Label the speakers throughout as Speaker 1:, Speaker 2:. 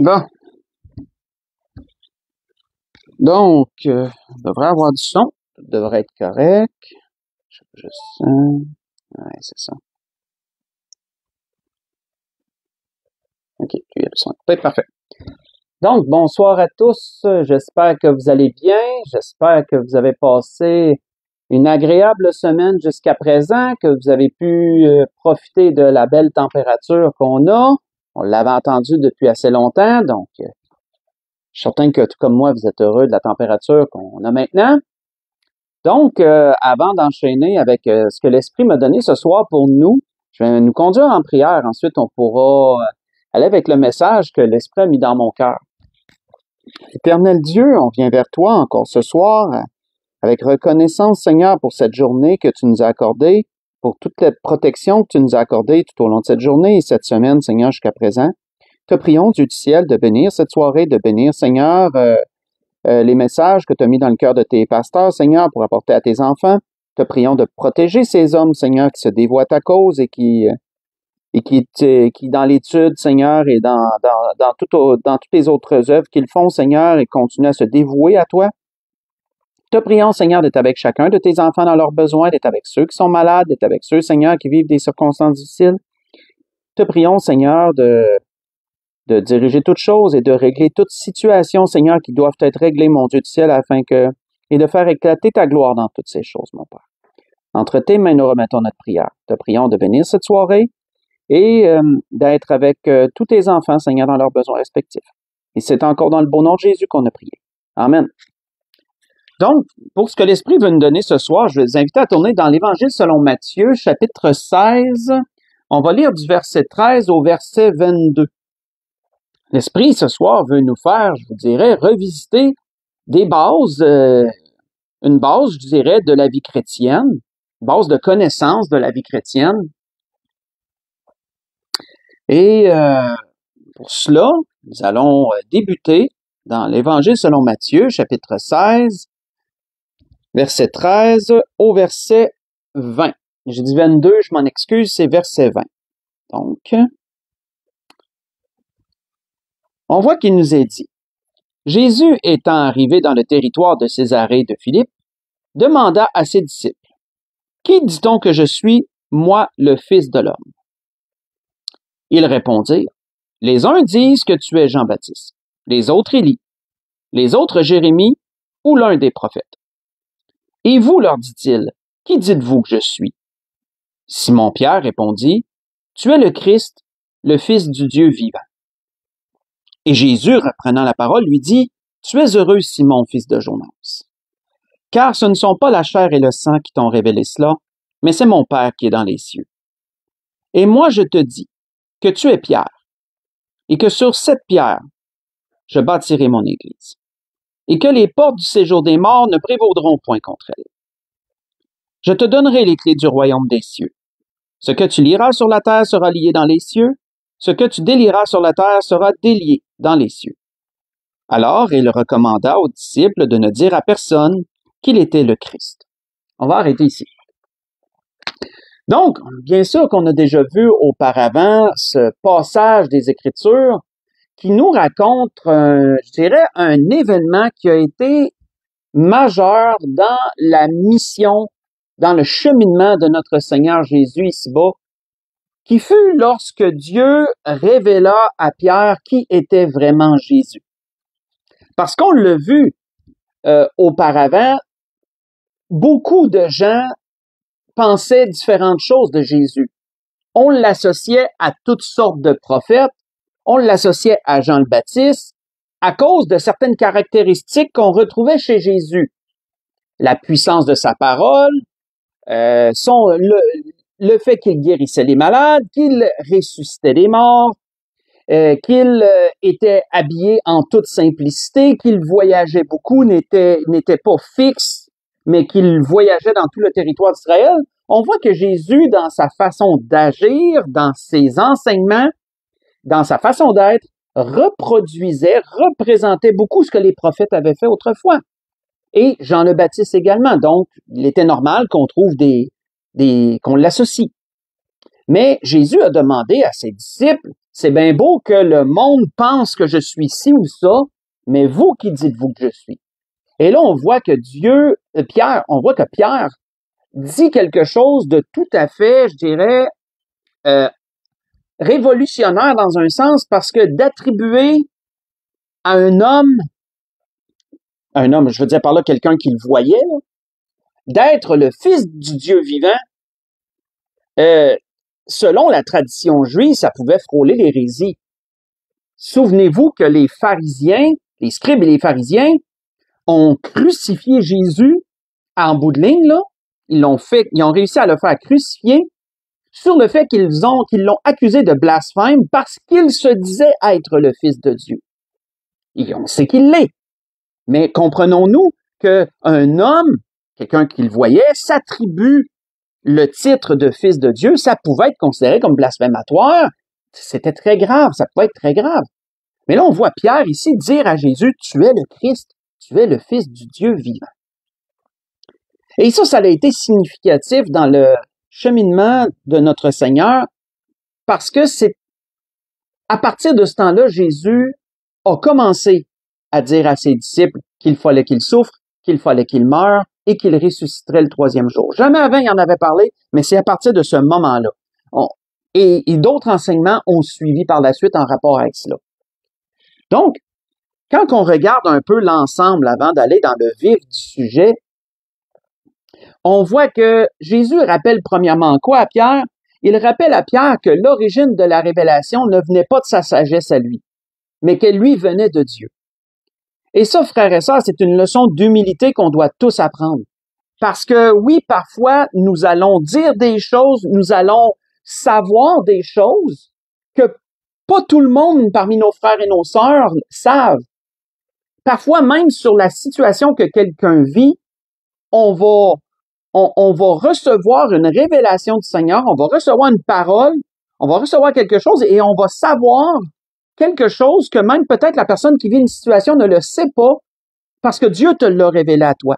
Speaker 1: Bon, donc, on devrait avoir du son, ça devrait être correct. Je sens. Ouais, c'est ça. OK, il y a le son. Peut-être parfait. Donc, bonsoir à tous. J'espère que vous allez bien. J'espère que vous avez passé une agréable semaine jusqu'à présent, que vous avez pu profiter de la belle température qu'on a. On l'avait entendu depuis assez longtemps, donc je suis certain que tout comme moi, vous êtes heureux de la température qu'on a maintenant. Donc, avant d'enchaîner avec ce que l'Esprit m'a donné ce soir pour nous, je vais nous conduire en prière. Ensuite, on pourra aller avec le message que l'Esprit a mis dans mon cœur. Éternel Dieu, on vient vers toi encore ce soir avec reconnaissance, Seigneur, pour cette journée que tu nous as accordée, pour toute la protection que tu nous as accordée tout au long de cette journée et cette semaine, Seigneur, jusqu'à présent. Te prions, Dieu du ciel, de bénir cette soirée, de bénir, Seigneur, les messages que tu as mis dans le cœur de tes pasteurs, Seigneur, pour apporter à tes enfants. Te prions de protéger ces hommes, Seigneur, qui se dévouent à ta cause et qui dans l'étude, Seigneur, et dans toutes les autres œuvres qu'ils font, Seigneur, et continuent à se dévouer à toi. Te prions, Seigneur, d'être avec chacun de tes enfants dans leurs besoins, d'être avec ceux qui sont malades, d'être avec ceux, Seigneur, qui vivent des circonstances difficiles. Te prions, Seigneur, de diriger toutes choses et de régler toute situation, Seigneur, qui doivent être réglées, mon Dieu du ciel, et de faire éclater ta gloire dans toutes ces choses, mon Père. Entre tes mains, nous remettons notre prière. Te prions de bénir cette soirée et d'être avec tous tes enfants, Seigneur, dans leurs besoins respectifs. Et c'est encore dans le beau nom de Jésus qu'on a prié. Amen. Donc, pour ce que l'Esprit veut nous donner ce soir, je vais vous inviter à tourner dans l'Évangile selon Matthieu, chapitre 16. On va lire du verset 13 au verset 22. L'Esprit, ce soir, veut nous faire, je vous dirais, revisiter des bases, une base, je dirais, de la vie chrétienne, base de connaissance de la vie chrétienne. Et pour cela, nous allons débuter dans l'Évangile selon Matthieu, chapitre 16, verset 13 au verset 20. J'ai dit 22, je m'en excuse, c'est verset 20. Donc, on voit qu'il nous est dit, Jésus étant arrivé dans le territoire de Césarée de Philippe, demanda à ses disciples, « Qui dit-on que je suis, moi, le Fils de l'homme? » Ils répondirent, « Les uns disent que tu es Jean-Baptiste, les autres Élie, les autres Jérémie ou l'un des prophètes. Et vous, leur dit-il, qui dites-vous que je suis? » Simon-Pierre répondit, « Tu es le Christ, le Fils du Dieu vivant. » Et Jésus, reprenant la parole, lui dit, « Tu es heureux, Simon, fils de Jonas, car ce ne sont pas la chair et le sang qui t'ont révélé cela, mais c'est mon Père qui est dans les cieux. Et moi je te dis que tu es Pierre, et que sur cette pierre, je bâtirai mon Église, et que les portes du séjour des morts ne prévaudront point contre elle. Je te donnerai les clés du royaume des cieux. Ce que tu liras sur la terre sera lié dans les cieux, ce que tu délieras sur la terre sera délié dans les cieux. » Alors il recommanda aux disciples de ne dire à personne qu'il était le Christ. On va arrêter ici. Donc, bien sûr qu'on a déjà vu auparavant ce passage des Écritures qui nous raconte, je dirais, un événement qui a été majeur dans la mission, dans le cheminement de notre Seigneur Jésus ici-bas, qui fut lorsque Dieu révéla à Pierre qui était vraiment Jésus. Parce qu'on l'a vu auparavant, beaucoup de gens pensaient différentes choses de Jésus. On l'associait à toutes sortes de prophètes, on l'associait à Jean le Baptiste, à cause de certaines caractéristiques qu'on retrouvait chez Jésus. La puissance de sa parole, le fait qu'il guérissait les malades, qu'il ressuscitait les morts, qu'il était habillé en toute simplicité, qu'il voyageait beaucoup, n'était pas fixe, mais qu'il voyageait dans tout le territoire d'Israël. On voit que Jésus, dans sa façon d'agir, dans ses enseignements, dans sa façon d'être, représentait beaucoup ce que les prophètes avaient fait autrefois. Et Jean le Baptiste également. Donc, il était normal qu'on trouve qu'on l'associe. Mais Jésus a demandé à ses disciples, c'est bien beau que le monde pense que je suis ci ou ça, mais vous, qui dites-vous que je suis? Et là, on voit que Pierre dit quelque chose de tout à fait, je dirais, révolutionnaire dans un sens, parce que d'attribuer à un homme, je veux dire par là quelqu'un qui le voyait, là, d'être le fils du Dieu vivant, selon la tradition juive, ça pouvait frôler l'hérésie. Souvenez-vous que les pharisiens, les scribes et les pharisiens, ont crucifié Jésus en bout de ligne, là. Ils ont réussi à le faire crucifier sur le fait qu'ils l'ont accusé de blasphème parce qu'il se disait être le Fils de Dieu. Et on sait qu'il l'est. Mais comprenons-nous qu'un homme, quelqu'un qui le voyait, s'attribue le titre de Fils de Dieu, ça pouvait être considéré comme blasphématoire. C'était très grave, ça pouvait être très grave. Mais là, on voit Pierre ici dire à Jésus, « Tu es le Christ, tu es le Fils du Dieu vivant. » Et ça a été significatif dans le cheminement de notre Seigneur, parce que c'est à partir de ce temps-là, Jésus a commencé à dire à ses disciples qu'il fallait qu'il souffre, qu'il fallait qu'il meure et qu'il ressusciterait le troisième jour. Jamais avant, il en avait parlé, mais c'est à partir de ce moment-là. Et d'autres enseignements ont suivi par la suite en rapport avec cela. Donc, quand on regarde un peu l'ensemble avant d'aller dans le vif du sujet, on voit que Jésus rappelle premièrement quoi à Pierre? Il rappelle à Pierre que l'origine de la révélation ne venait pas de sa sagesse à lui, mais qu'elle lui venait de Dieu. Et ça, frères et sœurs, c'est une leçon d'humilité qu'on doit tous apprendre. Parce que oui, parfois, nous allons dire des choses, nous allons savoir des choses que pas tout le monde parmi nos frères et nos sœurs savent. Parfois, même sur la situation que quelqu'un vit, on va recevoir une révélation du Seigneur, on va recevoir une parole, on va recevoir quelque chose et on va savoir quelque chose que même peut-être la personne qui vit une situation ne le sait pas parce que Dieu te l'a révélé à toi.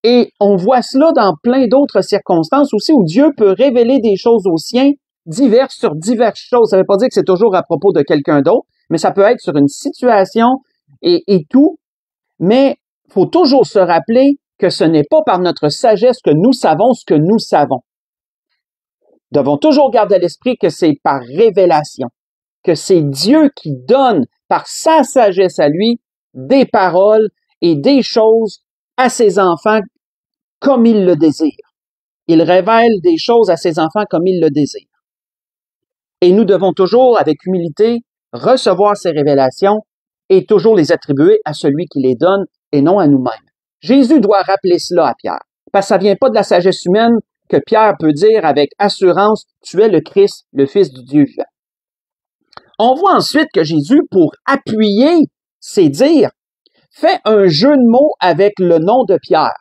Speaker 1: Et on voit cela dans plein d'autres circonstances aussi où Dieu peut révéler des choses aux siens diverses sur diverses choses. Ça ne veut pas dire que c'est toujours à propos de quelqu'un d'autre, mais ça peut être sur une situation et tout. Mais il faut toujours se rappeler que ce n'est pas par notre sagesse que nous savons ce que nous savons. Nous devons toujours garder à l'esprit que c'est par révélation, que c'est Dieu qui donne par sa sagesse à lui des paroles et des choses à ses enfants comme il le désire. Il révèle des choses à ses enfants comme il le désire. Et nous devons toujours, avec humilité, recevoir ces révélations et toujours les attribuer à celui qui les donne et non à nous-mêmes. Jésus doit rappeler cela à Pierre, parce que ça vient pas de la sagesse humaine que Pierre peut dire avec assurance, « Tu es le Christ, le Fils du Dieu vivant. » On voit ensuite que Jésus, pour appuyer ses dires, fait un jeu de mots avec le nom de Pierre.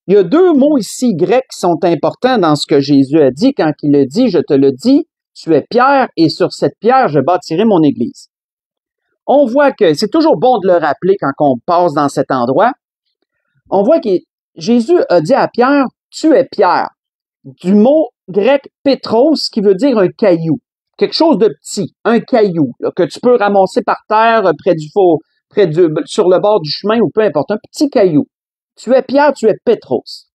Speaker 1: Il y a deux mots ici grecs qui sont importants dans ce que Jésus a dit quand il a dit « Je te le dis, tu es Pierre et sur cette pierre je bâtirai mon église. » On voit que c'est toujours bon de le rappeler quand on passe dans cet endroit. On voit que Jésus a dit à Pierre, « Tu es Pierre », du mot grec « pétros » qui veut dire un caillou, quelque chose de petit, un caillou là, que tu peux ramasser par terre sur le bord du chemin ou peu importe, un petit caillou. Tu es Pierre, tu es Pétros.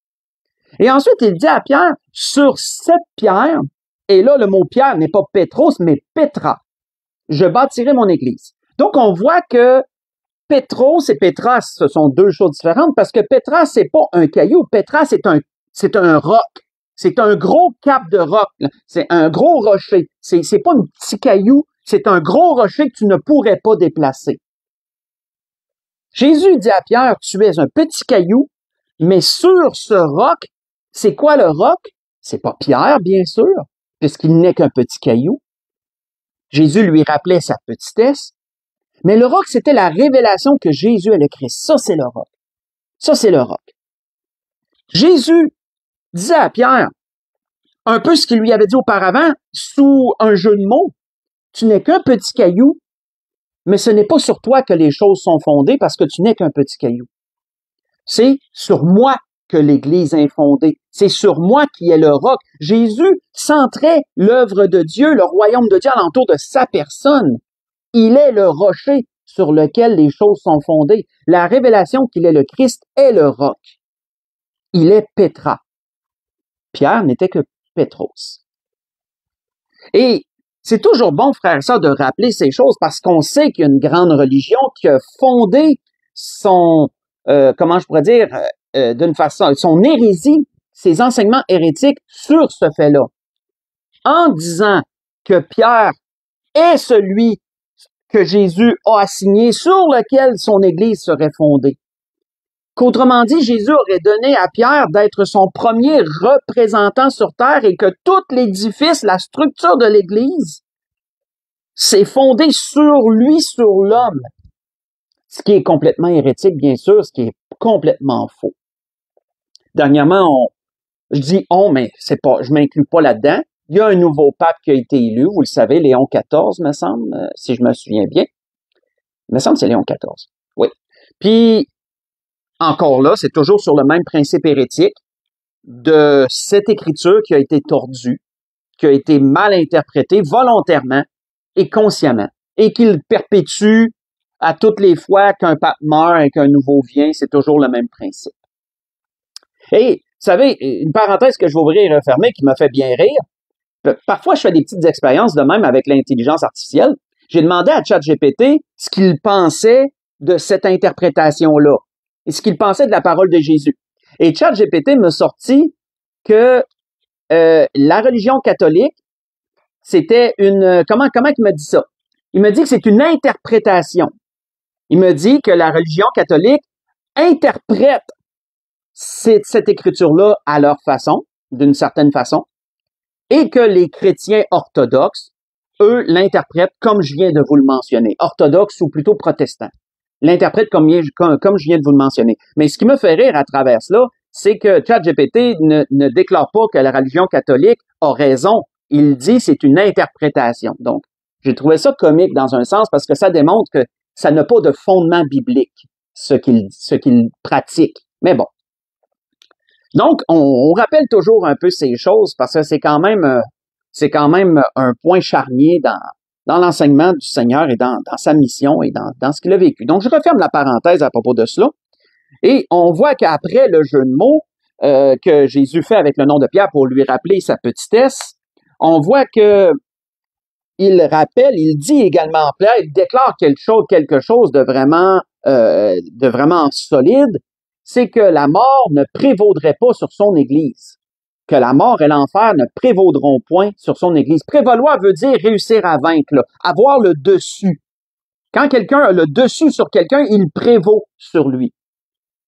Speaker 1: Et ensuite, il dit à Pierre, sur cette pierre, et là, le mot Pierre n'est pas Pétros, mais Pétra. Je bâtirai mon église. Donc, on voit que Pétros et Pétra, ce sont deux choses différentes parce que Pétra, c'est pas un caillou. Pétra, c'est un roc. C'est un gros cap de roc. C'est un gros rocher. C'est pas un petit caillou. C'est un gros rocher que tu ne pourrais pas déplacer. Jésus dit à Pierre, tu es un petit caillou, mais sur ce roc, c'est quoi le roc? C'est pas Pierre, bien sûr, puisqu'il n'est qu'un petit caillou. Jésus lui rappelait sa petitesse, mais le roc, c'était la révélation que Jésus est le Christ. Ça, c'est le roc. Ça, c'est le roc. Jésus disait à Pierre, un peu ce qu'il lui avait dit auparavant, sous un jeu de mots, tu n'es qu'un petit caillou, mais ce n'est pas sur toi que les choses sont fondées parce que tu n'es qu'un petit caillou. C'est sur moi que l'Église est fondée. C'est sur moi qui est le roc. Jésus centrait l'œuvre de Dieu, le royaume de Dieu alentour de sa personne. Il est le rocher sur lequel les choses sont fondées. La révélation qu'il est le Christ est le roc. Il est Pétra. Pierre n'était que Pétros. Et c'est toujours bon, frère et sœurs, de rappeler ces choses parce qu'on sait qu'il y a une grande religion qui a fondé son, comment je pourrais dire, d'une façon, son hérésie, ses enseignements hérétiques sur ce fait-là. En disant que Pierre est celui que Jésus a assigné sur lequel son Église serait fondée. Qu'autrement dit, Jésus aurait donné à Pierre d'être son premier représentant sur terre et que tout l'édifice, la structure de l'Église, s'est fondé sur lui, sur l'homme. Ce qui est complètement hérétique, bien sûr, ce qui est complètement faux. Dernièrement, je dis on, mais c'est pas, je m'inclus pas là-dedans. Il y a un nouveau pape qui a été élu, vous le savez, Léon XIV, me semble, si je me souviens bien. Il me semble que c'est Léon XIV. Oui. Puis, encore là, c'est toujours sur le même principe hérétique de cette écriture qui a été tordue, qui a été mal interprétée volontairement et consciemment, et qu'il perpétue à toutes les fois qu'un pape meurt et qu'un nouveau vient, c'est toujours le même principe. Et, vous savez, une parenthèse que je vais ouvrir et refermer qui m'a fait bien rire. Parfois, je fais des petites expériences de même avec l'intelligence artificielle. J'ai demandé à ChatGPT ce qu'il pensait de cette interprétation-là et ce qu'il pensait de la parole de Jésus. Et ChatGPT m'a sorti que la religion catholique, c'était une... Comment il m'a dit ça? Il m'a dit que c'est une interprétation. Il me dit que la religion catholique interprète cette écriture-là à leur façon, d'une certaine façon, et que les chrétiens orthodoxes, eux, l'interprètent comme je viens de vous le mentionner, orthodoxes ou plutôt protestants. L'interprètent comme je viens de vous le mentionner. Mais ce qui me fait rire à travers cela, c'est que ChatGPT ne déclare pas que la religion catholique a raison. Il dit c'est une interprétation. Donc, j'ai trouvé ça comique dans un sens parce que ça démontre que ça n'a pas de fondement biblique, ce qu'il pratique. Mais bon. Donc, on rappelle toujours un peu ces choses parce que c'est quand même un point charnier dans l'enseignement du Seigneur et dans sa mission et dans ce qu'il a vécu. Donc, je referme la parenthèse à propos de cela. Et on voit qu'après le jeu de mots que Jésus fait avec le nom de Pierre pour lui rappeler sa petitesse, on voit que il dit également Pierre, il déclare quelque chose de vraiment solide, c'est que la mort ne prévaudrait pas sur son Église. Que la mort et l'enfer ne prévaudront point sur son Église. Prévaloir veut dire réussir à vaincre, là, avoir le dessus. Quand quelqu'un a le dessus sur quelqu'un, il prévaut sur lui.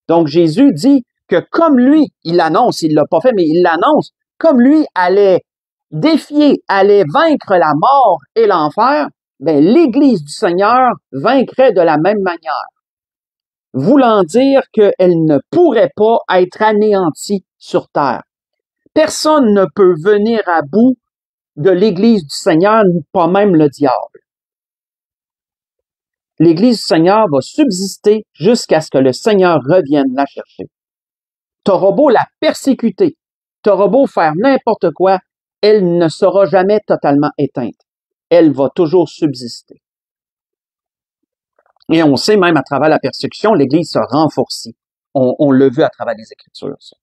Speaker 1: Donc Jésus dit que comme lui, il l'annonce, il l'a pas fait, mais il l'annonce, comme lui allait défier, allait vaincre la mort et l'enfer, ben l'Église du Seigneur vaincrait de la même manière. Voulant dire qu'elle ne pourrait pas être anéantie sur terre. Personne ne peut venir à bout de l'Église du Seigneur, pas même le diable. L'Église du Seigneur va subsister jusqu'à ce que le Seigneur revienne la chercher. T'auras beau la persécuter, t'auras beau faire n'importe quoi, elle ne sera jamais totalement éteinte. Elle va toujours subsister. Et on sait même à travers la persécution, l'Église se renforcit. On l'a vu à travers les Écritures. Ça.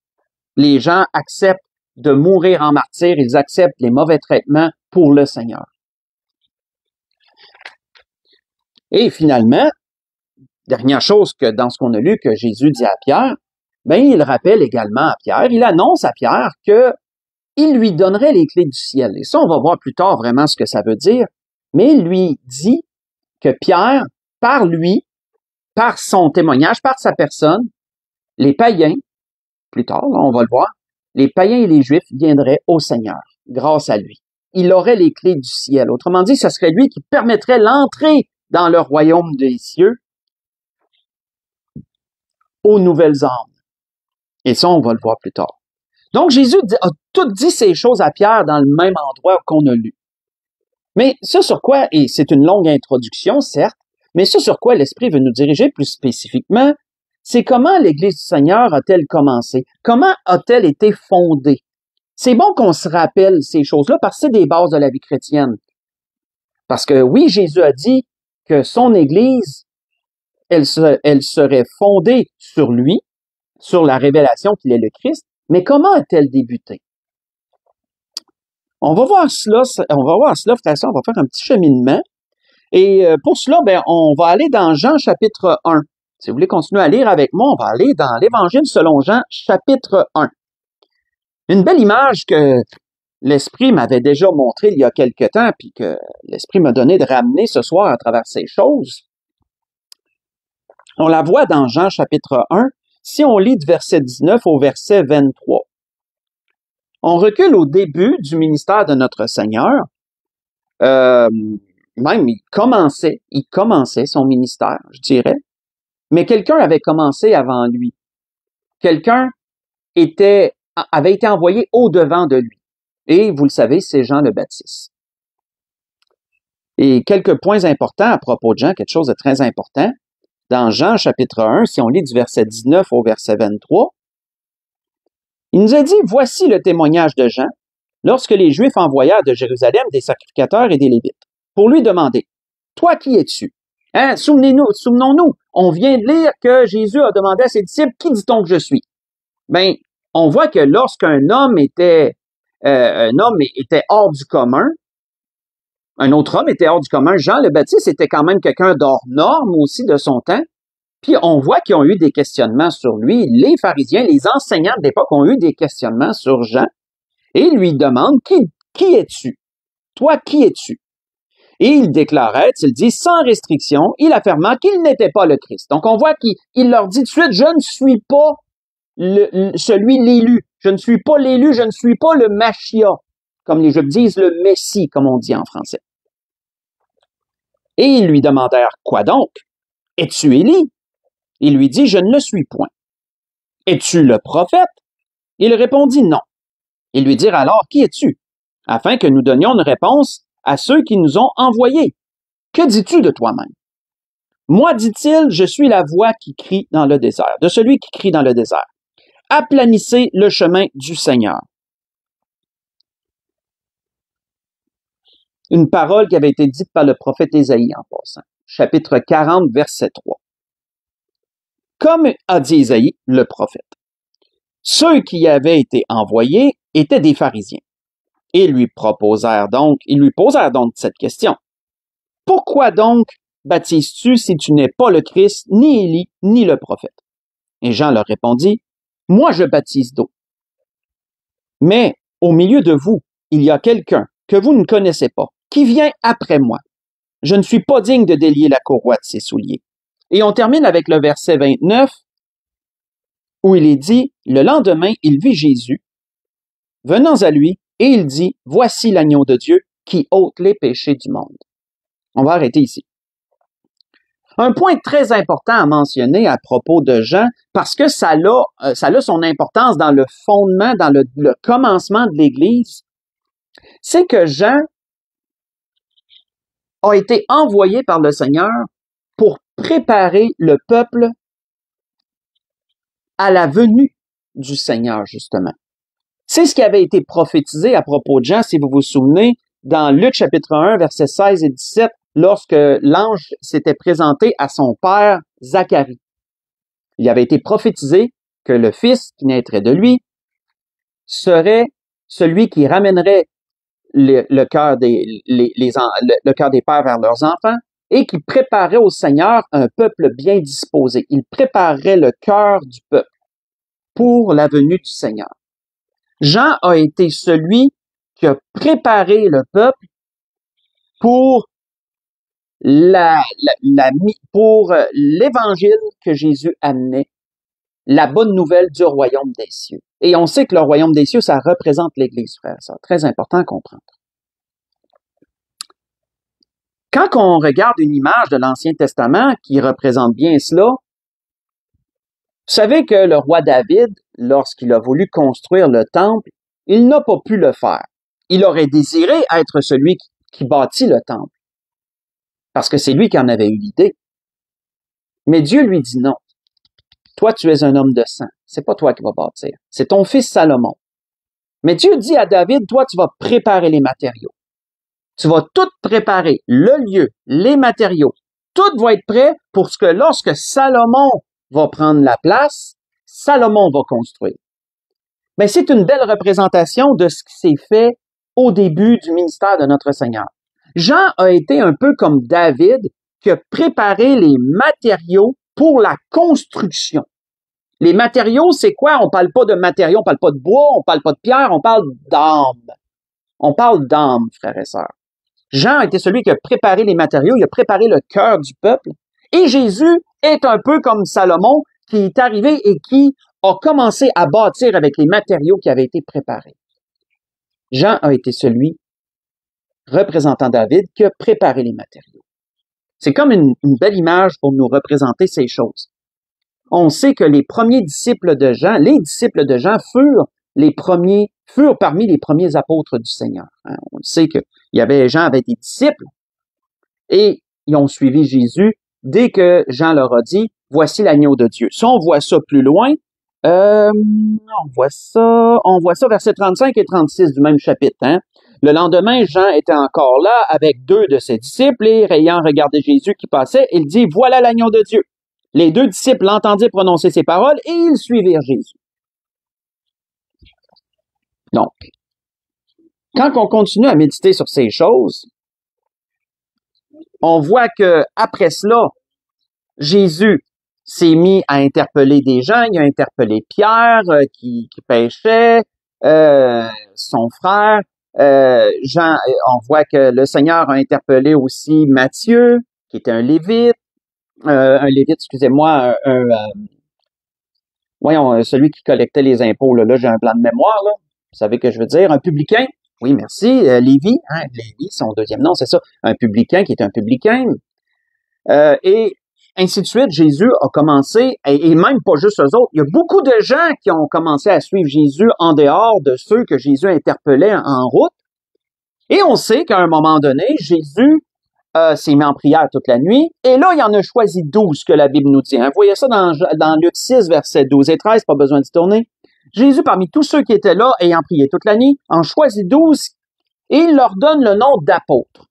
Speaker 1: Les gens acceptent de mourir en martyr, ils acceptent les mauvais traitements pour le Seigneur. Et finalement, dernière chose que dans ce qu'on a lu que Jésus dit à Pierre, ben il rappelle également à Pierre, il annonce à Pierre que il lui donnerait les clés du ciel. Et ça, on va voir plus tard vraiment ce que ça veut dire. Mais il lui dit que Pierre, par lui, par son témoignage, par sa personne, les païens, plus tard, là, on va le voir, les païens et les Juifs viendraient au Seigneur grâce à lui. Il aurait les clés du ciel. Autrement dit, ce serait lui qui permettrait l'entrée dans le royaume des cieux aux nouvelles âmes. Et ça, on va le voir plus tard. Donc, Jésus a tout dit ces choses à Pierre dans le même endroit qu'on a lu. Mais ce sur quoi, et c'est une longue introduction, certes, mais ce sur quoi l'Esprit veut nous diriger plus spécifiquement, c'est comment l'Église du Seigneur a-t-elle commencé? Comment a-t-elle été fondée? C'est bon qu'on se rappelle ces choses-là parce que c'est des bases de la vie chrétienne. Parce que oui, Jésus a dit que son Église, elle serait fondée sur lui, sur la révélation qu'il est le Christ, mais comment a-t-elle débuté? On va voir cela, frère, on va faire un petit cheminement. Et pour cela, on va aller dans Jean chapitre 1. Si vous voulez continuer à lire avec moi, on va aller dans l'Évangile selon Jean chapitre 1. Une belle image que l'Esprit m'avait déjà montrée il y a quelque temps, puis que l'Esprit m'a donné de ramener ce soir à travers ces choses. On la voit dans Jean chapitre 1, si on lit du verset 19 au verset 23. On recule au début du ministère de notre Seigneur. Même, il commençait son ministère, je dirais. Mais quelqu'un avait commencé avant lui. Quelqu'un avait été envoyé au-devant de lui. Et vous le savez, c'est Jean le Baptiste. Et quelques points importants à propos de Jean, quelque chose de très important. Dans Jean chapitre 1, si on lit du verset 19 au verset 23, il nous a dit, voici le témoignage de Jean, lorsque les Juifs envoyèrent de Jérusalem des sacrificateurs et des Lévites, pour lui demander, toi qui es-tu? Hein? Souvenons-nous, on vient de lire que Jésus a demandé à ses disciples, qui dit-on que je suis? Ben, on voit que lorsqu'un homme était hors du commun, un autre homme était hors du commun, Jean le Baptiste était quand même quelqu'un d'hors norme aussi de son temps. Puis on voit qu'ils ont eu des questionnements sur lui. Les pharisiens, les enseignants de l'époque ont eu des questionnements sur Jean. Et ils lui demandent, qui es-tu? Toi, qui es-tu? Et il déclarait, il dit, sans restriction, il affirmant qu'il n'était pas le Christ. Donc on voit qu'il leur dit tout de suite, je ne suis pas l'élu. Je ne suis pas l'élu, je ne suis pas le Machia, comme les Juifs disent, le Messie, comme on dit en français. Et ils lui demandèrent, quoi donc? Es-tu Élie? Il lui dit, je ne le suis point. Es-tu le prophète? Il répondit non. Ils lui dirent alors, qui es-tu? Afin que nous donnions une réponse à ceux qui nous ont envoyés. Que dis-tu de toi-même? Moi, dit-il, je suis la voix qui crie dans le désert, de celui qui crie dans le désert. Aplanissez le chemin du Seigneur. Une parole qui avait été dite par le prophète Ésaïe en passant. Chapitre 40, verset 3. Comme a dit Ésaïe, le prophète, ceux qui avaient été envoyés étaient des pharisiens. Et ils lui posèrent donc cette question. Pourquoi donc baptises-tu si tu n'es pas le Christ, ni Élie, ni le prophète? Et Jean leur répondit, moi je baptise d'eau. Mais au milieu de vous, il y a quelqu'un que vous ne connaissez pas, qui vient après moi. Je ne suis pas digne de délier la courroie de ses souliers. Et on termine avec le verset 29, où il est dit, le lendemain, il vit Jésus, venant à lui, et il dit, voici l'agneau de Dieu qui ôte les péchés du monde. On va arrêter ici. Un point très important à mentionner à propos de Jean, parce que ça a son importance dans le fondement, dans le commencement de l'Église, c'est que Jean a été envoyé par le Seigneur pour préparer le peuple à la venue du Seigneur, justement. C'est ce qui avait été prophétisé à propos de Jean, si vous vous souvenez, dans Luc chapitre 1, versets 16 et 17, lorsque l'ange s'était présenté à son père Zacharie. Il avait été prophétisé que le fils qui naîtrait de lui serait celui qui ramènerait le cœur des pères vers leurs enfants et qui préparait au Seigneur un peuple bien disposé. Il préparerait le cœur du peuple pour la venue du Seigneur. Jean a été celui qui a préparé le peuple pour pour l'évangile que Jésus amenait, la bonne nouvelle du royaume des cieux. Et on sait que le royaume des cieux, ça représente l'Église, frère. C'est très important à comprendre. Quand on regarde une image de l'Ancien Testament qui représente bien cela, vous savez que le roi David, lorsqu'il a voulu construire le temple, il n'a pas pu le faire. Il aurait désiré être celui qui bâtit le temple, parce que c'est lui qui en avait eu l'idée. Mais Dieu lui dit non. toi, tu es un homme de sang. C'est pas toi qui vas bâtir. C'est ton fils Salomon. Mais Dieu dit à David, toi, tu vas préparer les matériaux. Tu vas tout préparer, le lieu, les matériaux. Tout va être prêt pour ce que lorsque Salomon va prendre la place, Salomon va construire. Mais c'est une belle représentation de ce qui s'est fait au début du ministère de notre Seigneur. Jean a été un peu comme David qui a préparé les matériaux pour la construction. Les matériaux, c'est quoi? On parle pas de matériaux, on parle pas de bois, on parle pas de pierre, on parle d'âme. On parle d'âme, frères et sœurs. Jean était celui qui a préparé les matériaux, il a préparé le cœur du peuple. Et Jésus est un peu comme Salomon qui est arrivé et qui a commencé à bâtir avec les matériaux qui avaient été préparés. Jean a été celui, représentant David, qui a préparé les matériaux. C'est comme une belle image pour nous représenter ces choses. On sait que les premiers disciples de Jean, les disciples de Jean furent parmi les premiers apôtres du Seigneur. On sait que Jean avait des disciples et ils ont suivi Jésus dès que Jean leur a dit, voici l'agneau de Dieu. Si on voit ça plus loin, on voit ça verset 35 et 36 du même chapitre. Le lendemain, Jean était encore là avec 2 de ses disciples et ayant regardé Jésus qui passait, il dit, voilà l'agneau de Dieu. Les 2 disciples l'entendirent prononcer ces paroles et ils suivirent Jésus. Donc, quand on continue à méditer sur ces choses, on voit que après cela, Jésus s'est mis à interpeller des gens. Il a interpellé Pierre qui pêchait, son frère. Jean, on voit que le Seigneur a interpellé aussi Matthieu, qui était un lévite, excusez-moi, celui qui collectait les impôts. Là, j'ai un blanc de mémoire, là. Vous savez que je veux dire, un publicain. Oui, merci. Lévi, Lévi, son deuxième nom, c'est ça. Un publicain qui est un publicain. Et ainsi de suite, Jésus a commencé, et même pas juste eux autres, il y a beaucoup de gens qui ont commencé à suivre Jésus en dehors de ceux que Jésus interpellait en route. Et on sait qu'à un moment donné, Jésus s'est mis en prière toute la nuit, et là, il en a choisi 12 que la Bible nous dit. Vous voyez ça dans Luc 6, versets 12 et 13, pas besoin d'y tourner. Jésus, parmi tous ceux qui étaient là, ayant prié toute la nuit, en choisit 12 et il leur donne le nom d'apôtres.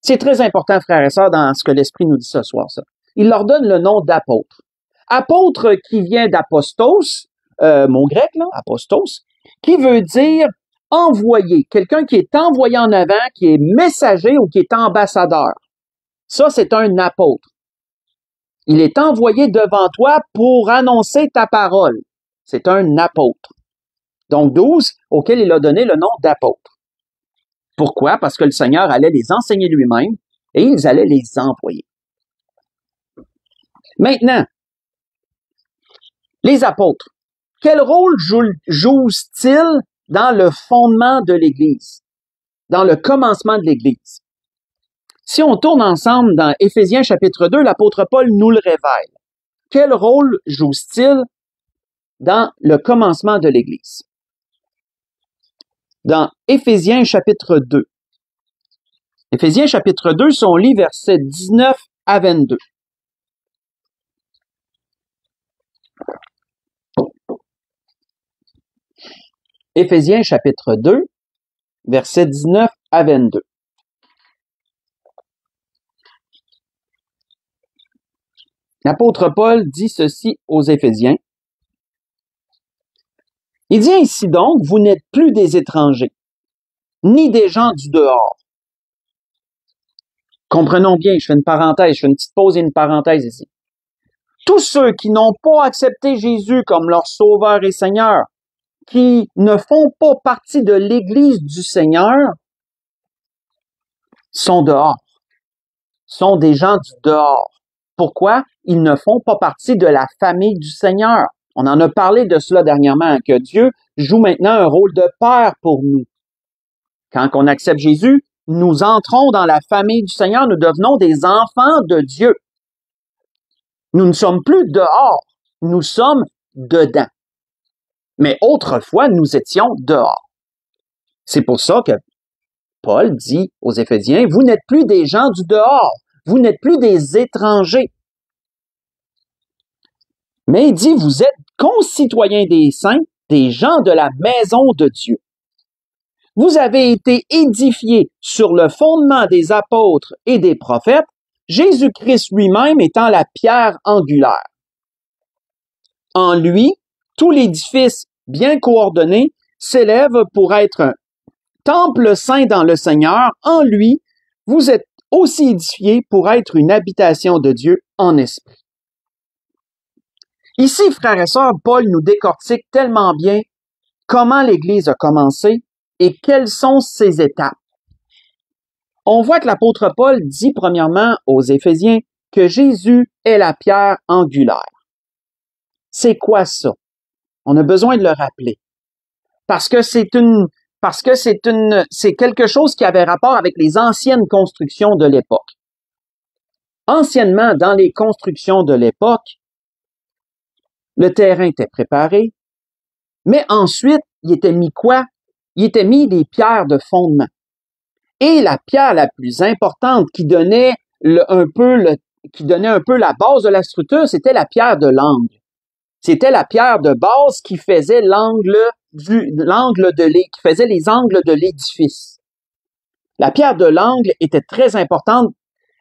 Speaker 1: C'est très important, frères et sœurs, dans ce que l'Esprit nous dit ce soir, ça. Il leur donne le nom d'apôtres. Apôtre qui vient d'apostos, mot grec, là, apostos, qui veut dire envoyé. Quelqu'un qui est envoyé en avant, qui est messager ou qui est ambassadeur. Ça, c'est un apôtre. Il est envoyé devant toi pour annoncer ta parole. C'est un apôtre. Donc 12 auxquels il a donné le nom d'apôtres. Pourquoi? Parce que le Seigneur allait les enseigner lui-même et ils allaient les envoyer. Maintenant, les apôtres, quel rôle jouent-ils dans le fondement de l'Église, dans le commencement de l'Église? Si on tourne ensemble dans Éphésiens chapitre 2, l'apôtre Paul nous le révèle. Quel rôle jouent-ils dans le commencement de l'Église? Dans Éphésiens chapitre 2. Éphésiens chapitre 2, si on lit versets 19 à 22. Éphésiens chapitre 2, versets 19 à 22. L'apôtre Paul dit ceci aux Éphésiens. Il dit ainsi donc, vous n'êtes plus des étrangers, ni des gens du dehors. Comprenons bien, je fais une parenthèse, je fais une petite pause et une parenthèse ici. Tous ceux qui n'ont pas accepté Jésus comme leur sauveur et Seigneur, qui ne font pas partie de l'Église du Seigneur, sont dehors, sont des gens du dehors. Pourquoi? Ils ne font pas partie de la famille du Seigneur. On en a parlé de cela dernièrement, que Dieu joue maintenant un rôle de père pour nous. Quand on accepte Jésus, nous entrons dans la famille du Seigneur, nous devenons des enfants de Dieu. Nous ne sommes plus dehors, nous sommes dedans. Mais autrefois, nous étions dehors. C'est pour ça que Paul dit aux Éphésiens, vous n'êtes plus des gens du dehors, vous n'êtes plus des étrangers. Mais il dit, vous êtes concitoyens des saints, des gens de la maison de Dieu. Vous avez été édifiés sur le fondement des apôtres et des prophètes, Jésus-Christ lui-même étant la pierre angulaire. En lui, tout l'édifice bien coordonné s'élève pour être un temple saint dans le Seigneur. En lui, vous êtes aussi édifiés pour être une habitation de Dieu en esprit. Ici, frères et sœurs, Paul nous décortique tellement bien comment l'Église a commencé et quelles sont ses étapes. On voit que l'apôtre Paul dit premièrement aux Éphésiens que Jésus est la pierre angulaire. C'est quoi ça? On a besoin de le rappeler. Parce que c'est quelque chose qui avait rapport avec les anciennes constructions de l'époque. Anciennement, dans les constructions de l'époque, le terrain était préparé, mais ensuite, il était mis quoi? Il était mis des pierres de fondement. Et la pierre la plus importante qui donnait un peu la base de la structure, c'était la pierre de l'angle. C'était la pierre de base qui faisait qui faisait les angles de l'édifice. La pierre de l'angle était très importante.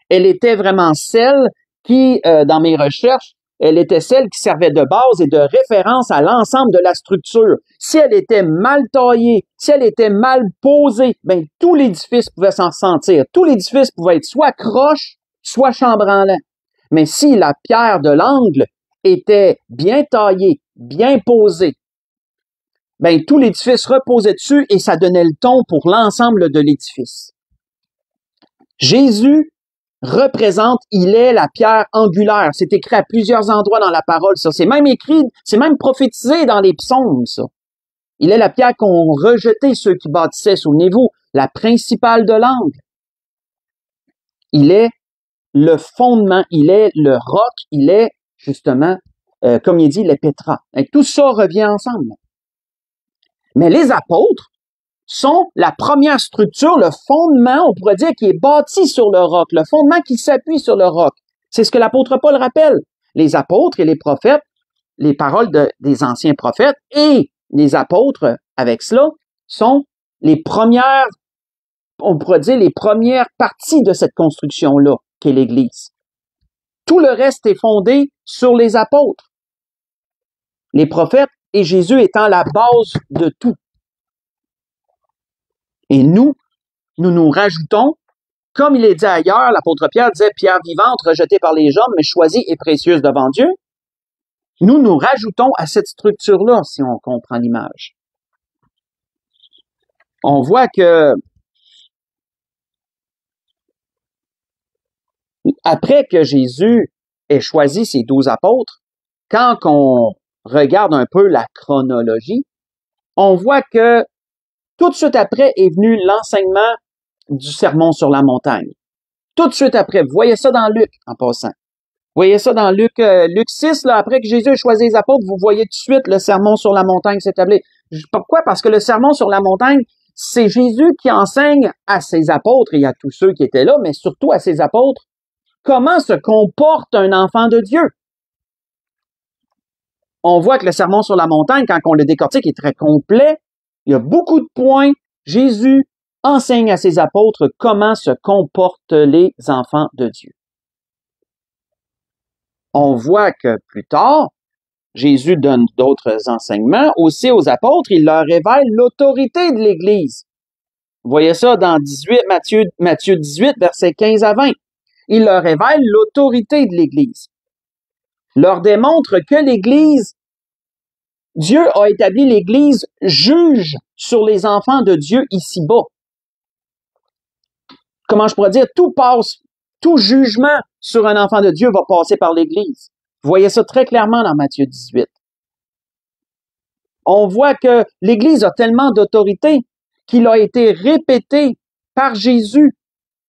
Speaker 1: Elle était vraiment celle qui, dans mes recherches, elle était celle qui servait de base et de référence à l'ensemble de la structure. Si elle était mal taillée, si elle était mal posée, ben tout l'édifice pouvait s'en sentir. Tout l'édifice pouvait être soit croche, soit chambranlant. Mais si la pierre de l'angle était bien taillée, bien posée, ben tout l'édifice reposait dessus et ça donnait le ton pour l'ensemble de l'édifice. Jésus représente, il est la pierre angulaire. C'est écrit à plusieurs endroits dans la parole, ça. C'est même écrit, c'est même prophétisé dans les psaumes, ça. Il est la pierre qu'ont rejeté ceux qui bâtissaient, souvenez-vous, la principale de l'angle. Il est le fondement, il est le roc, il est, justement, comme il dit, les pétras. Et tout ça revient ensemble. Mais les apôtres sont la première structure, le fondement, on pourrait dire, qui est bâti sur le roc, le fondement qui s'appuie sur le roc. C'est ce que l'apôtre Paul rappelle. Les apôtres et les prophètes, les paroles des anciens prophètes et les apôtres, avec cela, sont les premières, on pourrait dire, les premières parties de cette construction-là, qu'est l'Église. Tout le reste est fondé sur les apôtres, les prophètes et Jésus étant la base de tout. Et nous rajoutons, comme il est dit ailleurs, l'apôtre Pierre disait, pierre vivante rejetée par les hommes, mais choisie et précieuse devant Dieu. Nous rajoutons à cette structure-là, si on comprend l'image. On voit que après que Jésus ait choisi ses 12 apôtres, quand on regarde un peu la chronologie, on voit que tout de suite après est venu l'enseignement du sermon sur la montagne. Tout de suite après. Vous voyez ça dans Luc, en passant. Vous voyez ça dans Luc 6, là, après que Jésus ait choisi les apôtres, vous voyez tout de suite le sermon sur la montagne s'établir. Pourquoi? Parce que le sermon sur la montagne, c'est Jésus qui enseigne à ses apôtres et à tous ceux qui étaient là, mais surtout à ses apôtres, comment se comporte un enfant de Dieu. On voit que le sermon sur la montagne, quand on le décortique, est très complet. Il y a beaucoup de points. Jésus enseigne à ses apôtres comment se comportent les enfants de Dieu. On voit que plus tard, Jésus donne d'autres enseignements aussi aux apôtres. Il leur révèle l'autorité de l'Église. Vous voyez ça dans Matthieu 18, versets 15 à 20. Il leur révèle l'autorité de l'Église. Leur démontre que l'Église, Dieu a établi l'Église juge sur les enfants de Dieu ici-bas. Comment je pourrais dire? Tout jugement sur un enfant de Dieu va passer par l'Église. Vous voyez ça très clairement dans Matthieu 18. On voit que l'Église a tellement d'autorité qu'il a été répété par Jésus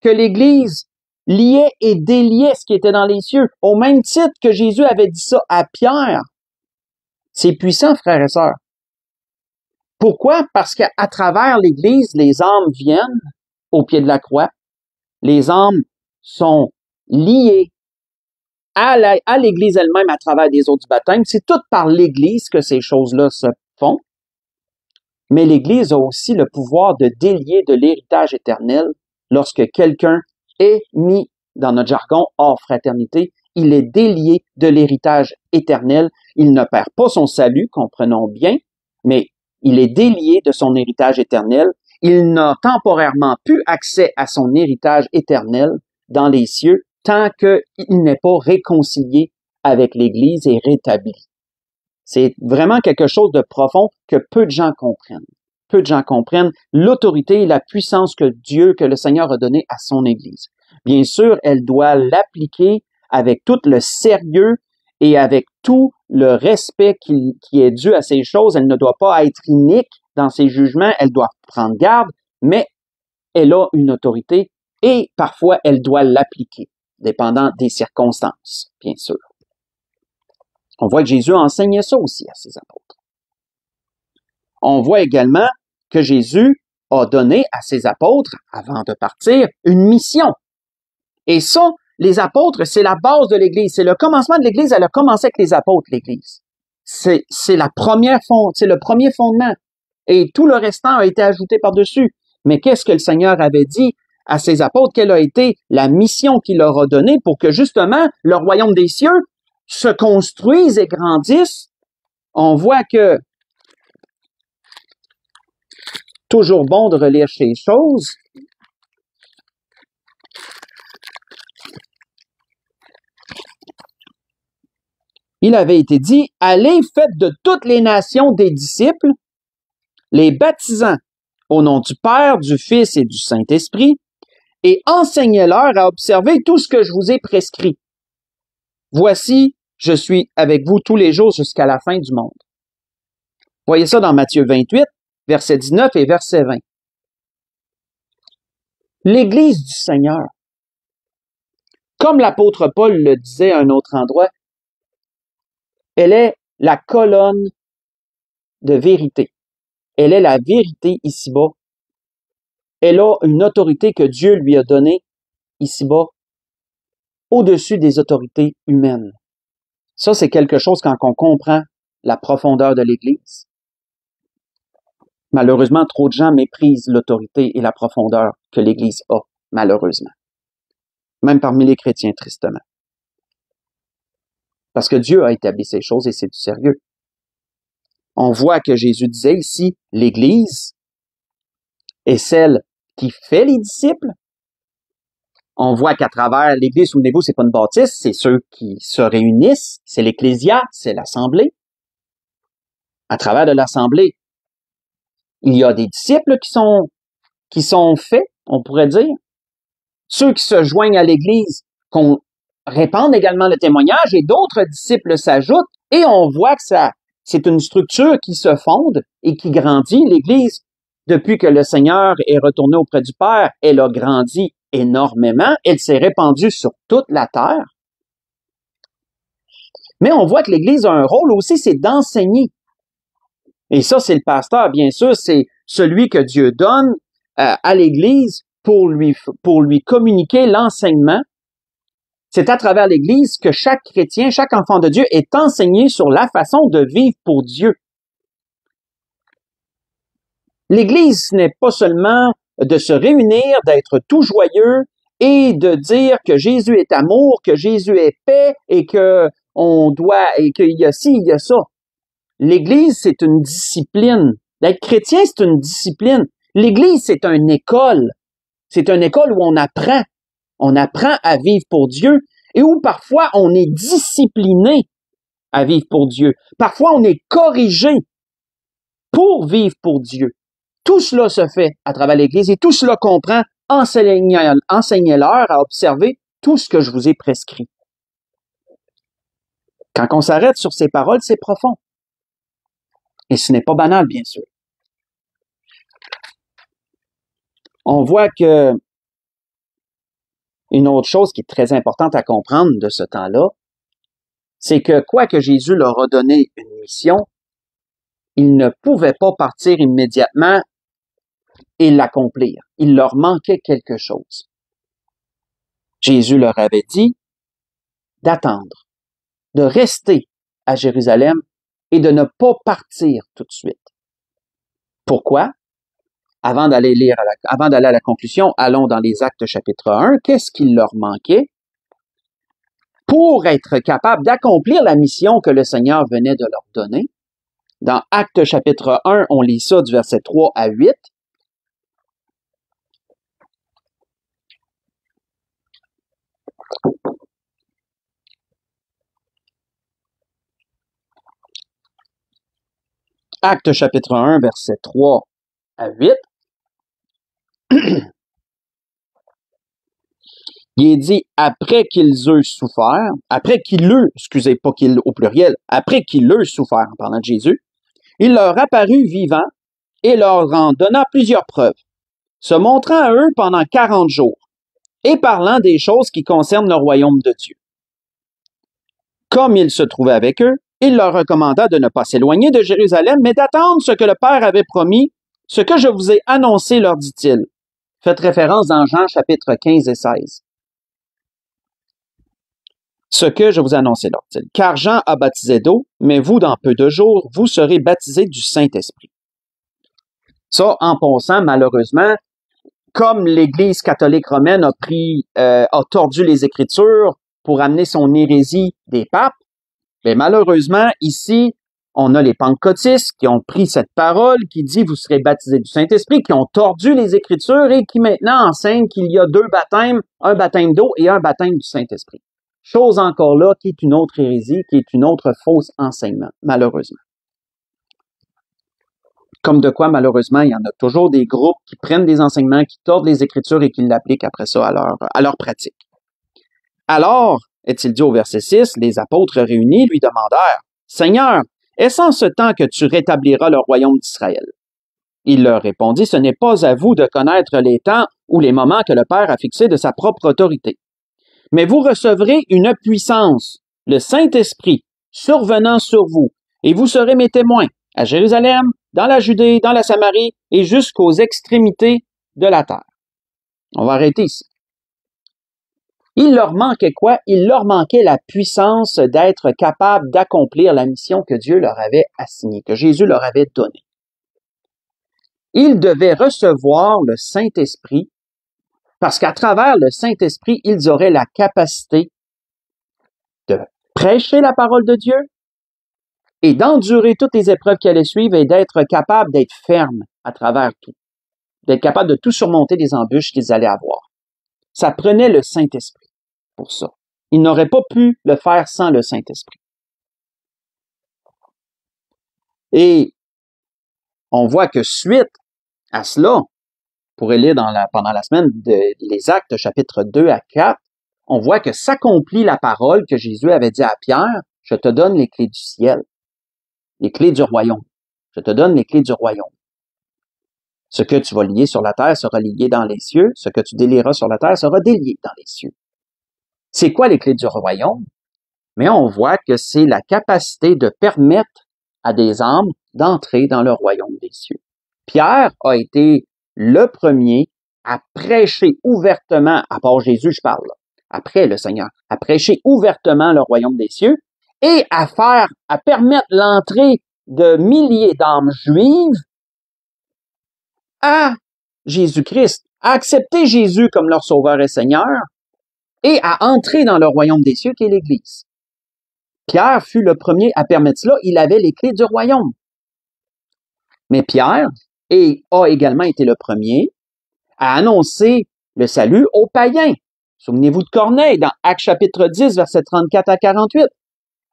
Speaker 1: que l'Église liait et déliait ce qui était dans les cieux. Au même titre que Jésus avait dit ça à Pierre. C'est puissant, frères et sœurs. Pourquoi? Parce qu'à travers l'Église, les âmes viennent au pied de la croix. Les âmes sont liées à l'Église elle-même à travers des eaux du baptême. C'est tout par l'Église que ces choses-là se font. Mais l'Église a aussi le pouvoir de délier de l'héritage éternel lorsque quelqu'un est mis, dans notre jargon, hors fraternité. Il est délié de l'héritage éternel. Il ne perd pas son salut, comprenons bien, mais il est délié de son héritage éternel. Il n'a temporairement plus accès à son héritage éternel dans les cieux tant qu'il n'est pas réconcilié avec l'Église et rétabli. C'est vraiment quelque chose de profond que peu de gens comprennent. Peu de gens comprennent l'autorité et la puissance que Dieu, que le Seigneur a donnée à son Église. Bien sûr, elle doit l'appliquer avec tout le sérieux et avec tout le respect qui est dû à ces choses. Elle ne doit pas être inique dans ses jugements, elle doit prendre garde, mais elle a une autorité et parfois elle doit l'appliquer, dépendant des circonstances, bien sûr. On voit que Jésus enseignait ça aussi à ses apôtres. On voit également que Jésus a donné à ses apôtres, avant de partir, une mission. Et ça, les apôtres, c'est la base de l'Église. C'est le commencement de l'Église. Elle a commencé avec les apôtres, l'Église. C'est le premier fondement. Et tout le restant a été ajouté par-dessus. Mais qu'est-ce que le Seigneur avait dit à ses apôtres? Quelle a été la mission qu'il leur a donnée pour que justement le royaume des cieux se construisent et grandissent? On voit que toujours bon de relire ces choses. Il avait été dit, allez, faites de toutes les nations des disciples, les baptisant au nom du Père, du Fils et du Saint-Esprit, et enseignez-leur à observer tout ce que je vous ai prescrit. Voici, je suis avec vous tous les jours jusqu'à la fin du monde. Voyez ça dans Matthieu 28, verset 19 et verset 20. L'Église du Seigneur, comme l'apôtre Paul le disait à un autre endroit, elle est la colonne de vérité. Elle est la vérité ici-bas. Elle a une autorité que Dieu lui a donnée ici-bas au-dessus des autorités humaines. Ça, c'est quelque chose quand on comprend la profondeur de l'Église. Malheureusement, trop de gens méprisent l'autorité et la profondeur que l'Église a, malheureusement. Même parmi les chrétiens, tristement. Parce que Dieu a établi ces choses et c'est du sérieux. On voit que Jésus disait ici, l'Église est celle qui fait les disciples. On voit qu'à travers l'Église, souvenez-vous, c'est pas une bâtisse, c'est ceux qui se réunissent, c'est l'Ecclésia, c'est l'Assemblée. À travers de l'Assemblée, il y a des disciples qui sont faits, on pourrait dire. Ceux qui se joignent à l'Église, qu'on répande également le témoignage et d'autres disciples s'ajoutent et on voit que c'est une structure qui se fonde et qui grandit. L'Église, depuis que le Seigneur est retourné auprès du Père, elle a grandi énormément. Elle s'est répandue sur toute la terre. Mais on voit que l'Église a un rôle aussi, c'est d'enseigner. Et ça, c'est le pasteur, bien sûr, c'est celui que Dieu donne à l'Église pour lui communiquer l'enseignement. C'est à travers l'Église que chaque chrétien, chaque enfant de Dieu est enseigné sur la façon de vivre pour Dieu. L'Église, ce n'est pas seulement de se réunir, d'être tout joyeux et de dire que Jésus est amour, que Jésus est paix et et qu'il y a ci, il y a ça. L'Église, c'est une discipline. D'être chrétien, c'est une discipline. L'Église, c'est une école. C'est une école où on apprend. On apprend à vivre pour Dieu et où parfois on est discipliné à vivre pour Dieu. Parfois, on est corrigé pour vivre pour Dieu. Tout cela se fait à travers l'Église et tout cela comprend enseignez-leur à observer tout ce que je vous ai prescrit. Quand on s'arrête sur ces paroles, c'est profond. Et ce n'est pas banal, bien sûr. On voit que une autre chose qui est très importante à comprendre de ce temps-là, c'est que quoique Jésus leur a donné une mission, ils ne pouvaient pas partir immédiatement et l'accomplir. Il leur manquait quelque chose. Jésus leur avait dit, d'attendre, de rester à Jérusalem et de ne pas partir tout de suite. Pourquoi? Avant d'aller à la conclusion, allons dans les Actes chapitre 1. Qu'est-ce qu'il leur manquait pour être capable d'accomplir la mission que le Seigneur venait de leur donner? Dans Actes chapitre 1, on lit ça du verset 3 à 8. Actes chapitre 1, verset 3 à 8. Il est dit, après qu'ils eussent souffert, après qu'ils eussent souffert en parlant de Jésus, il leur apparut vivant et leur en donna plusieurs preuves, se montrant à eux pendant 40 jours et parlant des choses qui concernent le royaume de Dieu. Comme il se trouvait avec eux, il leur recommanda de ne pas s'éloigner de Jérusalem, mais d'attendre ce que le Père avait promis, ce que je vous ai annoncé, leur dit-il. Faites référence dans Jean chapitre 15 et 16. Ce que je vous ai annoncé, leur dit-il. Car Jean a baptisé d'eau, mais vous, dans peu de jours, vous serez baptisés du Saint-Esprit. Ça, en passant, malheureusement, comme l'Église catholique romaine a tordu les Écritures pour amener son hérésie des papes, mais malheureusement, ici, on a les pentecôtistes qui ont pris cette parole qui dit « vous serez baptisés du Saint-Esprit », qui ont tordu les Écritures et qui maintenant enseignent qu'il y a 2 baptêmes, un baptême d'eau et un baptême du Saint-Esprit. Chose encore là qui est une autre hérésie, qui est une autre fausse enseignement, malheureusement. Comme de quoi, malheureusement, il y en a toujours des groupes qui prennent des enseignements, qui tordent les Écritures et qui l'appliquent après ça à leur pratique. Alors, est-il dit au verset 6, les apôtres réunis lui demandèrent, « Seigneur, est-ce en ce temps que tu rétabliras le royaume d'Israël? » Il leur répondit, « Ce n'est pas à vous de connaître les temps ou les moments que le Père a fixés de sa propre autorité. Mais vous recevrez une puissance, le Saint-Esprit, survenant sur vous, et vous serez mes témoins à Jérusalem, dans la Judée, dans la Samarie et jusqu'aux extrémités de la terre. » On va arrêter ici. Il leur manquait quoi? Il leur manquait la puissance d'être capable d'accomplir la mission que Dieu leur avait assignée, que Jésus leur avait donnée. Ils devaient recevoir le Saint-Esprit parce qu'à travers le Saint-Esprit, ils auraient la capacité de prêcher la parole de Dieu et d'endurer toutes les épreuves qui allaient suivre et d'être capable d'être ferme à travers tout, d'être capable de tout surmonter les embûches qu'ils allaient avoir. Ça prenait le Saint-Esprit pour ça. Ils n'auraient pas pu le faire sans le Saint-Esprit. Et on voit que suite à cela, on pourrait lire pendant la semaine les Actes chapitre 2 à 4, on voit que s'accomplit la parole que Jésus avait dit à Pierre, « Je te donne les clés du ciel, les clés du royaume. Je te donne les clés du royaume. Ce que tu vas lier sur la terre sera lié dans les cieux, ce que tu délieras sur la terre sera délié dans les cieux. » C'est quoi les clés du royaume? Mais on voit que c'est la capacité de permettre à des âmes d'entrer dans le royaume des cieux. Pierre a été le premier à prêcher ouvertement, à part Jésus, je parle, après le Seigneur, à prêcher ouvertement le royaume des cieux et à permettre l'entrée de milliers d'âmes juives à Jésus-Christ, à accepter Jésus comme leur sauveur et Seigneur et à entrer dans le royaume des cieux qui est l'Église. Pierre fut le premier à permettre cela, il avait les clés du royaume. Mais Pierre a également été le premier à annoncer le salut aux païens. Souvenez-vous de Corneille dans Actes chapitre 10, versets 34 à 48.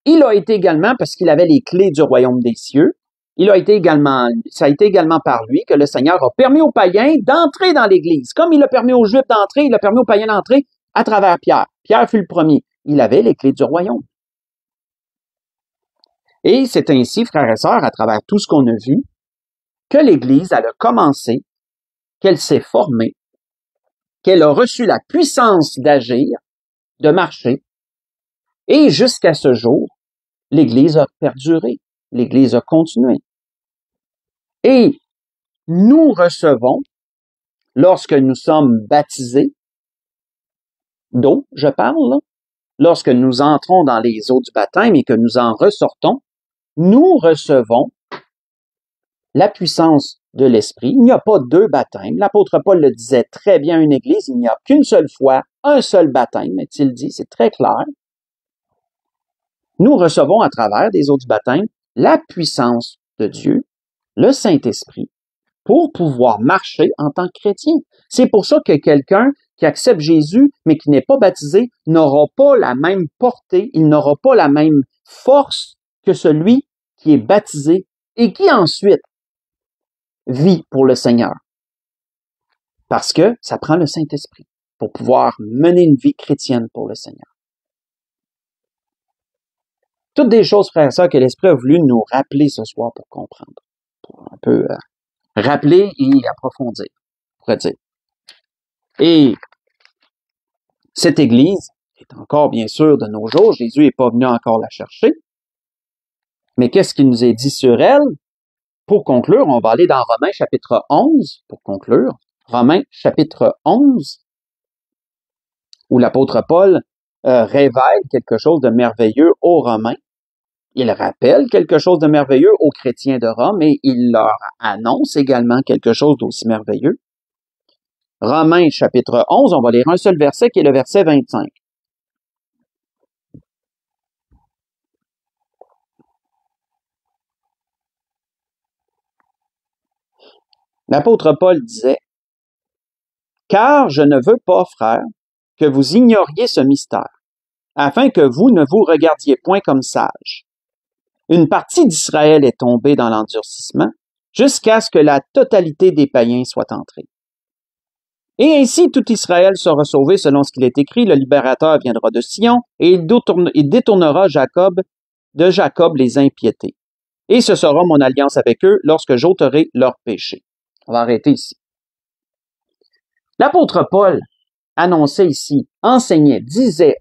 Speaker 1: Il a été également, parce qu'il avait les clés du royaume des cieux, ça a été également par lui que le Seigneur a permis aux païens d'entrer dans l'Église. Comme il a permis aux Juifs d'entrer, il a permis aux païens d'entrer à travers Pierre. Pierre fut le premier. Il avait les clés du royaume. Et c'est ainsi, frères et sœurs, à travers tout ce qu'on a vu, que l'Église, elle a commencé, qu'elle s'est formée, qu'elle a reçu la puissance d'agir, de marcher, et jusqu'à ce jour, l'Église a perduré, l'Église a continué. Et nous recevons, lorsque nous sommes baptisés, d'eau, je parle, là, lorsque nous entrons dans les eaux du baptême et que nous en ressortons, nous recevons la puissance de l'Esprit. Il n'y a pas deux baptêmes. L'apôtre Paul le disait très bien à une église, il n'y a qu'une seule fois, un seul baptême, est-il dit, c'est très clair. Nous recevons à travers des eaux du baptême la puissance de Dieu, le Saint-Esprit, pour pouvoir marcher en tant que chrétien. C'est pour ça que quelqu'un qui accepte Jésus, mais qui n'est pas baptisé, n'aura pas la même portée, il n'aura pas la même force que celui qui est baptisé et qui ensuite vit pour le Seigneur. Parce que ça prend le Saint-Esprit pour pouvoir mener une vie chrétienne pour le Seigneur. Toutes des choses, frères et sœurs, que l'Esprit a voulu nous rappeler ce soir pour comprendre. Pour un peu rappeler et approfondir, on pourrait dire. Et cette Église est encore, bien sûr, de nos jours. Jésus n'est pas venu encore la chercher. Mais qu'est-ce qu'il nous est dit sur elle? Pour conclure, on va aller dans Romains chapitre 11, pour conclure. Romains chapitre 11, où l'apôtre Paul révèle quelque chose de merveilleux aux Romains. Il rappelle quelque chose de merveilleux aux chrétiens de Rome et il leur annonce également quelque chose d'aussi merveilleux. Romains chapitre 11, on va lire un seul verset qui est le verset 25. L'apôtre Paul disait, « Car je ne veux pas, frères, que vous ignoriez ce mystère, afin que vous ne vous regardiez point comme sages. Une partie d'Israël est tombée dans l'endurcissement, jusqu'à ce que la totalité des païens soit entrée. Et ainsi tout Israël sera sauvé selon ce qu'il est écrit, le libérateur viendra de Sion, et il détournera de Jacob les impiétés. Et ce sera mon alliance avec eux lorsque j'ôterai leurs péchés. » On va arrêter ici. L'apôtre Paul annonçait ici, enseignait, disait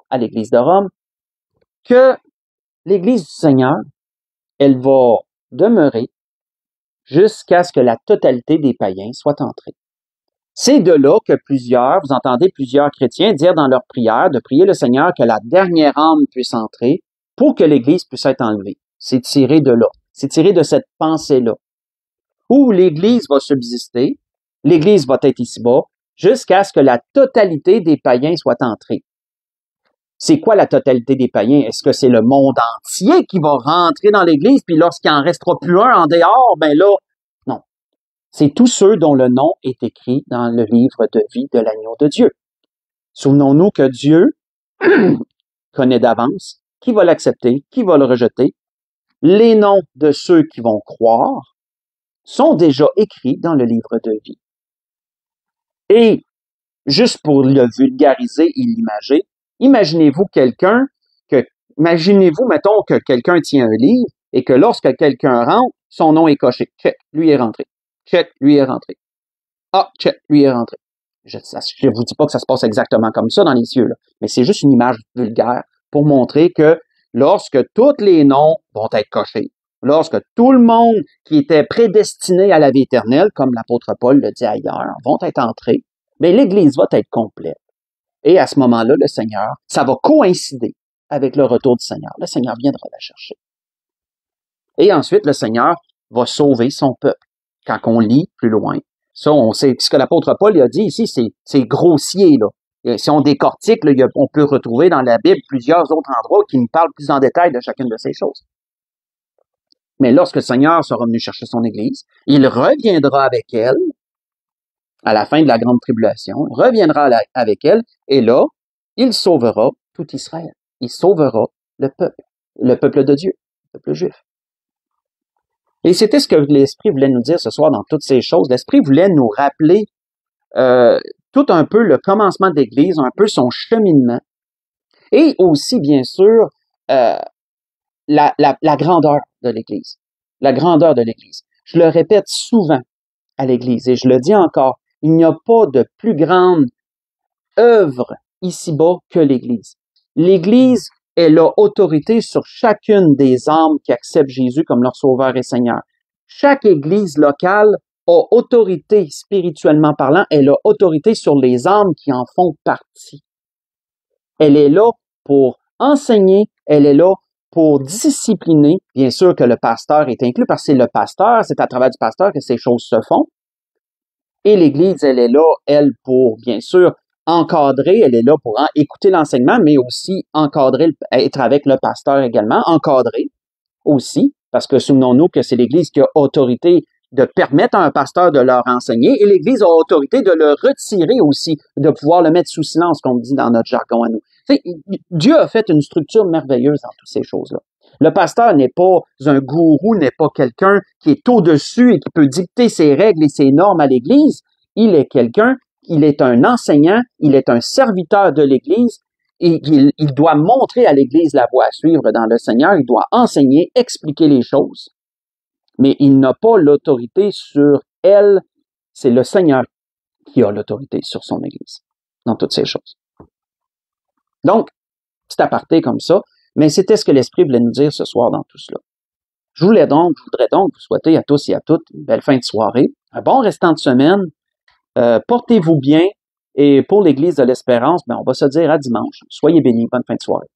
Speaker 1: à l'Église de Rome que l'Église du Seigneur, elle va demeurer jusqu'à ce que la totalité des païens soit entrée. C'est de là que vous entendez plusieurs chrétiens dire dans leur prière de prier le Seigneur que la dernière âme puisse entrer pour que l'Église puisse être enlevée. C'est tiré de là. C'est tiré de cette pensée-là. Où l'Église va subsister, l'Église va être ici-bas, jusqu'à ce que la totalité des païens soit entrée. C'est quoi la totalité des païens? Est-ce que c'est le monde entier qui va rentrer dans l'Église, puis lorsqu'il en restera plus un en dehors, ben là, non. C'est tous ceux dont le nom est écrit dans le livre de vie de l'agneau de Dieu. Souvenons-nous que Dieu connaît d'avance qui va l'accepter, qui va le rejeter. Les noms de ceux qui vont croire sont déjà écrits dans le livre de vie. Et, juste pour le vulgariser et l'imager, imaginez-vous, mettons que quelqu'un tient un livre et que lorsque quelqu'un rentre, son nom est coché. Check, lui est rentré. Check, lui est rentré. Ah, check, lui est rentré. Je ne vous dis pas que ça se passe exactement comme ça dans les cieux, là, mais c'est juste une image vulgaire pour montrer que lorsque tous les noms vont être cochés, lorsque tout le monde qui était prédestiné à la vie éternelle, comme l'apôtre Paul le dit ailleurs, vont être entrés, bien, l'Église va être complète. Et à ce moment-là, le Seigneur, ça va coïncider avec le retour du Seigneur. Le Seigneur viendra la chercher. Et ensuite, le Seigneur va sauver son peuple. Quand on lit plus loin, ça, on sait ce que l'apôtre Paul a dit ici, c'est grossier, là. Et si on décortique, là, on peut retrouver dans la Bible plusieurs autres endroits qui nous parlent plus en détail de chacune de ces choses. Mais lorsque le Seigneur sera venu chercher son Église, il reviendra avec elle à la fin de la grande tribulation, reviendra avec elle, et là, il sauvera tout Israël. Il sauvera le peuple de Dieu, le peuple juif. Et c'était ce que l'Esprit voulait nous dire ce soir dans toutes ces choses. L'Esprit voulait nous rappeler tout un peu le commencement de l'Église, un peu son cheminement, et aussi, bien sûr, la grandeur de l'Église. La grandeur de l'Église. Je le répète souvent à l'Église, et je le dis encore, il n'y a pas de plus grande œuvre ici-bas que l'Église. L'Église, elle a autorité sur chacune des âmes qui acceptent Jésus comme leur Sauveur et Seigneur. Chaque Église locale a autorité, spirituellement parlant, elle a autorité sur les âmes qui en font partie. Elle est là pour enseigner, elle est là pour discipliner. Bien sûr que le pasteur est inclus parce que c'est le pasteur, c'est à travers du pasteur que ces choses se font. Et l'Église, elle est là, elle, pour, bien sûr, encadrer, elle est là pour écouter l'enseignement, mais aussi encadrer, être avec le pasteur également, encadrer aussi, parce que souvenons-nous que c'est l'Église qui a autorité de permettre à un pasteur de leur enseigner, et l'Église a autorité de le retirer aussi, de pouvoir le mettre sous silence, comme dit dans notre jargon à nous. T'sais, Dieu a fait une structure merveilleuse dans toutes ces choses-là. Le pasteur n'est pas un gourou, n'est pas quelqu'un qui est au-dessus et qui peut dicter ses règles et ses normes à l'Église. Il est quelqu'un, il est un enseignant, il est un serviteur de l'Église et il doit montrer à l'Église la voie à suivre dans le Seigneur. Il doit enseigner, expliquer les choses. Mais il n'a pas l'autorité sur elle. C'est le Seigneur qui a l'autorité sur son Église dans toutes ces choses. Donc, c'est aparté comme ça. Mais c'était ce que l'Esprit voulait nous dire ce soir dans tout cela. Je voudrais donc vous souhaiter à tous et à toutes une belle fin de soirée, un bon restant de semaine. Portez-vous bien et pour l'Église de l'Espérance, on va se dire à dimanche. Soyez bénis, bonne fin de soirée.